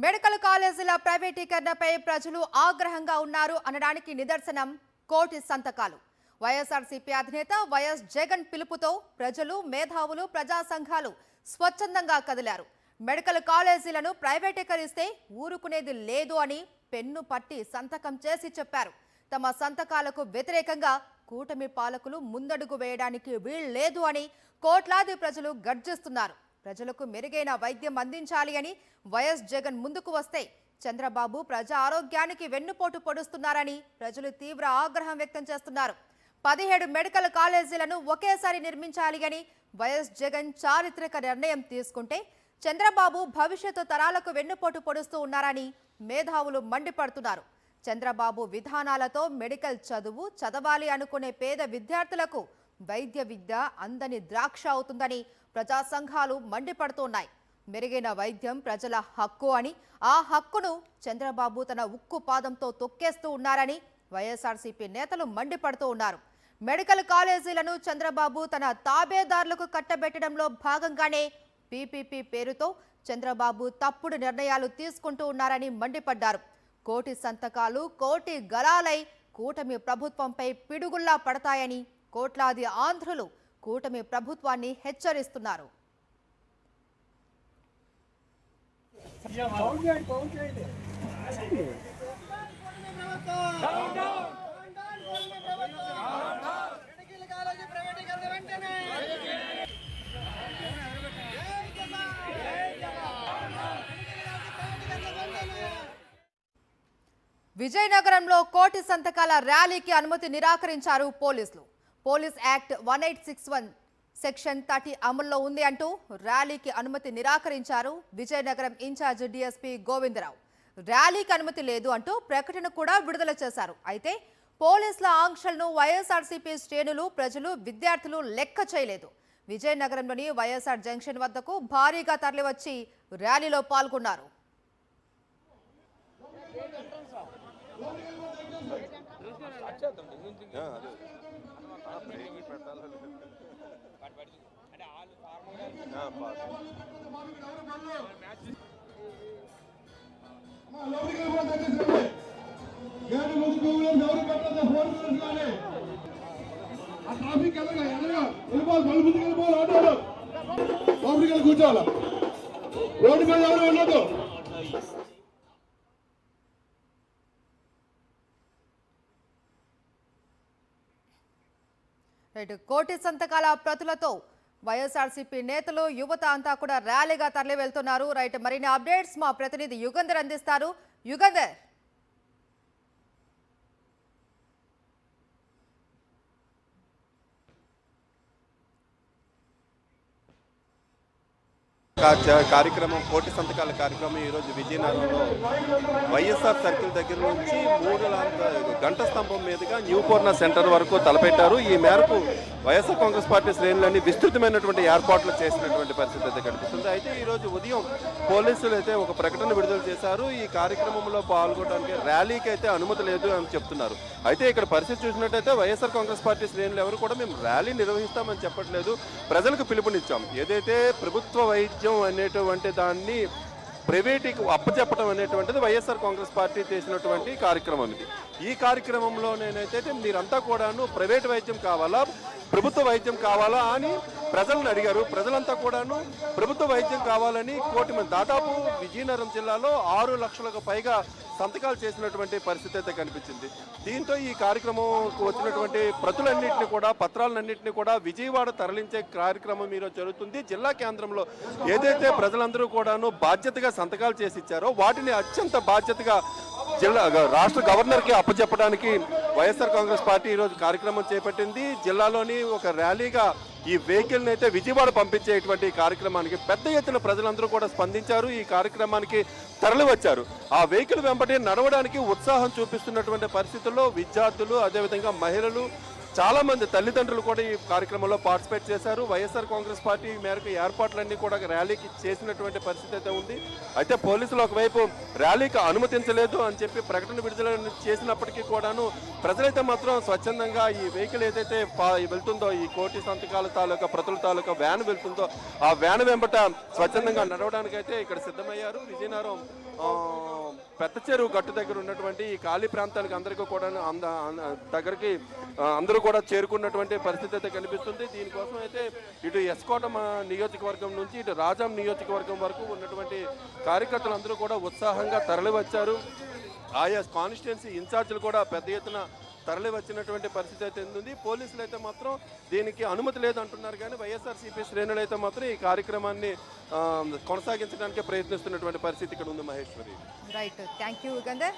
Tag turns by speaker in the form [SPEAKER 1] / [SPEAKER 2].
[SPEAKER 1] Medical కాలేజీల ప్రైవేటీకరణపై ప్రజలు ఆగ్రహంగా ఉన్నారు అనడానికి నిదర్శనం కోటి సంతకాలు. వైఎస్ఆర్సీపీ అధినేత వైఎస్ జగన్ పిలుపుతో ప్రజలు, మేధావులు, ప్రజా సంఘాలు స్వచ్ఛందంగా కదిలారు. మెడికల్ కాలేజీలను ప్రైవేటీకరిస్తే ఊరుకునేది లేదు అని పెన్ను పట్టి సంతకం చేసి చెప్పారు. తమ సంతకాలకు వ్యతిరేకంగా కూటమి పాలకులు ముందడుగు వేయడానికి వీల్లేదు అని కోట్లాది ప్రజలు గర్జిస్తున్నారు. ప్రజలకు మెరుగైన వైద్యం అందించాలి అని వైఎస్ జగన్ ముందుకు వస్తే చంద్రబాబు ప్రజా ఆరోగ్యానికి వెన్నుపోటు పొడుస్తున్నారని ప్రజలు తీవ్ర ఆగ్రహం వ్యక్తం చేస్తున్నారు. 17 మెడికల్ కాలేజీలను ఒకేసారి నిర్మించాలి అని వైఎస్ జగన్ చారిత్రక నిర్ణయం తీసుకుంటే చంద్రబాబు భవిష్యత్తు తరాలకు వెన్నుపోటు పొడుస్తూ ఉన్నారని మేధావులు మండిపడుతున్నారు. చంద్రబాబు విధానాలతో మెడికల్ చదవాలి అనుకునే పేద విద్యార్థులకు వైద్య విద్య అందని ద్రాక్ష అవుతుందని ప్రజా సంఘాలు మండిపడుతున్నాయి. మెరుగైన వైద్యం ప్రజల హక్కు అని, ఆ హక్కును చంద్రబాబు తన ఉక్కు పాదంతో తొక్కేస్తూ ఉన్నారని వైఎస్ఆర్సీపీ నేతలు మండిపడుతూ ఉన్నారు. మెడికల్ కాలేజీలను చంద్రబాబు తన తాబేదారులకు కట్టబెట్టడంలో భాగంగానే పీపీపీ పేరుతో చంద్రబాబు తప్పుడు నిర్ణయాలు తీసుకుంటూ ఉన్నారని మండిపడ్డారు. కోటి సంతకాలు కోటి గలాలై కూటమి ప్రభుత్వంపై పిడుగుల్లా పడతాయని కోట్లాది ఆంధ్రులు కూటమి ప్రభుత్వాన్ని హెచ్చరిస్తున్నారు. విజయనగరంలో కోటి సంతకాల ర్యాలీకి అనుమతి నిరాకరించారు పోలీసులు. పోలీస్ యాక్ట్ 1861 సెక్షన్ 30 అమల్లో ఉంది అంటూ ర్యాలీకి అనుమతి నిరాకరించారు విజయనగరం ఇన్ఛార్జ్ డీఎస్పీ గోవిందరావు. ర్యాలీకి అనుమతి లేదు అంటూ ప్రకటన కూడా విడుదల చేశారు. అయితే పోలీసుల ఆంక్షలను వైఎస్ఆర్సీపీ శ్రేణులు, ప్రజలు, విద్యార్థులు లెక్క చేయలేదు. విజయనగరంలోని వైఎస్ఆర్ జంక్షన్ వద్దకు భారీగా తరలివచ్చి ర్యాలీలో పాల్గొన్నారు.
[SPEAKER 2] కూర్చోవాలి రోడ్డు మీద ఎవరు ఉండదు.
[SPEAKER 1] కోటి సంతకాల ప్రతులతో వైఎస్ఆర్సీపీ నేతలు, యువత అంతా కూడా ర్యాలీగా తరలి వెళ్తున్నారు. మరిన్ని అప్డేట్స్ మా ప్రతినిధి యుగంధర్ అందిస్తారు. యుగంధర్,
[SPEAKER 3] కార్యక్రమం కోటి సంతకాల కార్యక్రమం ఈరోజు విజయనగరంలో వైఎస్ఆర్ సర్కిల్ దగ్గర నుంచి 3 గంట స్తంభం మీదుగా న్యూ పూర్ణ సెంటర్ వరకు తలపెట్టారు. ఈ మేరకు వైఎస్ఆర్ కాంగ్రెస్ పార్టీ శ్రేణులన్నీ విస్తృతమైనటువంటి ఏర్పాట్లు చేసినటువంటి పరిస్థితి అయితే కనిపిస్తుంది. అయితే ఈరోజు ఉదయం పోలీసులు అయితే ఒక ప్రకటన విడుదల చేశారు. ఈ కార్యక్రమంలో పాల్గొనడానికి ర్యాలీకి అయితే అనుమతి లేదు అని చెప్తున్నారు. అయితే ఇక్కడ పరిస్థితి చూసినట్టయితే వైఎస్ఆర్ కాంగ్రెస్ పార్టీ శ్రేణులు ఎవరు కూడా మేము ర్యాలీ నిర్వహిస్తామని చెప్పట్లేదు. ప్రజలకు పిలుపునిచ్చాం. ఏదైతే ప్రభుత్వ వైద్యం అనేటువంటి దాన్ని ప్రైవేటీకి అప్పచెప్పడం అనేటువంటిది వైఎస్ఆర్ కాంగ్రెస్ పార్టీ చేసినటువంటి కార్యక్రమం ఇది. ఈ కార్యక్రమంలో నేనైతే మీరంతా కూడాను ప్రైవేట్ వైద్యం కావాలా, ప్రభుత్వ వైద్యం కావాలా అని ప్రజలను అడిగారు. ప్రజలంతా కూడాను ప్రభుత్వ వైద్యం కావాలని కోటి మంది, దాదాపు విజయనగరం జిల్లాలో 6 లక్షలకు పైగా సంతకాలు చేసినటువంటి పరిస్థితి అయితే కనిపించింది. దీంతో ఈ కార్యక్రమంకు వచ్చినటువంటి ప్రతులన్నింటినీ కూడా, పత్రాలన్నింటినీ కూడా విజయవాడ తరలించే కార్యక్రమం ఈరోజు జరుగుతుంది. జిల్లా కేంద్రంలో ఏదైతే ప్రజలందరూ కూడాను బాధ్యతగా సంతకాలు చేసి ఇచ్చారో వాటిని అత్యంత బాధ్యతగా రాష్ట్ర గవర్నర్కి అప్పచెప్పడానికి వైఎస్ఆర్ కాంగ్రెస్ పార్టీ ఈరోజు కార్యక్రమం చేపట్టింది. జిల్లాలోని ఒక ర్యాలీగా ఈ వెహికల్ని అయితే విజయవాడ పంపించేటువంటి కార్యక్రమానికి పెద్ద ఎత్తున ప్రజలందరూ కూడా స్పందించారు. ఈ కార్యక్రమానికి తరలి వచ్చారు. ఆ వెహికల్ వెంబడి నడవడానికి ఉత్సాహం చూపిస్తున్నటువంటి పరిస్థితుల్లో విద్యార్థులు, అదేవిధంగా మహిళలు, చాలా మంది తల్లిదండ్రులు కూడా ఈ కార్యక్రమంలో పార్టిసిపేట్ చేశారు. వైఎస్ఆర్ కాంగ్రెస్ పార్టీ మేరకు ఏర్పాట్లన్నీ కూడా ర్యాలీకి చేసినటువంటి పరిస్థితి అయితే ఉంది. అయితే పోలీసులు ఒకవైపు ర్యాలీకి అనుమతించలేదు అని చెప్పి ప్రకటన విడుదల చేసినప్పటికీ కూడాను ప్రజలైతే మాత్రం స్వచ్ఛందంగా ఈ వెహికల్ ఏదైతే వెళ్తుందో, ఈ కోటి సంతకాల తాలూకా ప్రతుల తాలూకా వ్యాన్ వెళ్తుందో ఆ వ్యాన్ వెంబట స్వచ్ఛందంగా నడవడానికైతే ఇక్కడ సిద్ధమయ్యారు. విజయనగరం పెద్ద చెరువు గట్టు దగ్గర ఉన్నటువంటి ఈ ఖాళీ ప్రాంతానికి అందరికీ కూడా దగ్గరికి అందరూ కూడా చేరుకున్నటువంటి పరిస్థితి అయితే కనిపిస్తుంది. దీనికోసం అయితే ఇటు ఎస్కోటం నియోజకవర్గం నుంచి ఇటు రాజాం నియోజకవర్గం వరకు ఉన్నటువంటి కార్యకర్తలు అందరూ కూడా ఉత్సాహంగా తరలి వచ్చారు. ఆయా కాన్స్టిట్యున్సీ ఇన్ఛార్జీలు కూడా పెద్ద ఎత్తున తరలి వచ్చినటువంటి పరిస్థితి అయితే ఉంది. పోలీసులు అయితే మాత్రం దీనికి అనుమతి లేదంటున్నారు, కానీ వైఎస్ఆర్సీపీ శ్రేణులు అయితే మాత్రం ఈ కార్యక్రమాన్ని కొనసాగించడానికి ప్రయత్నిస్తున్నటువంటి పరిస్థితి ఇక్కడ ఉంది. Maheshwari.
[SPEAKER 1] Right, thank you Yugandhar.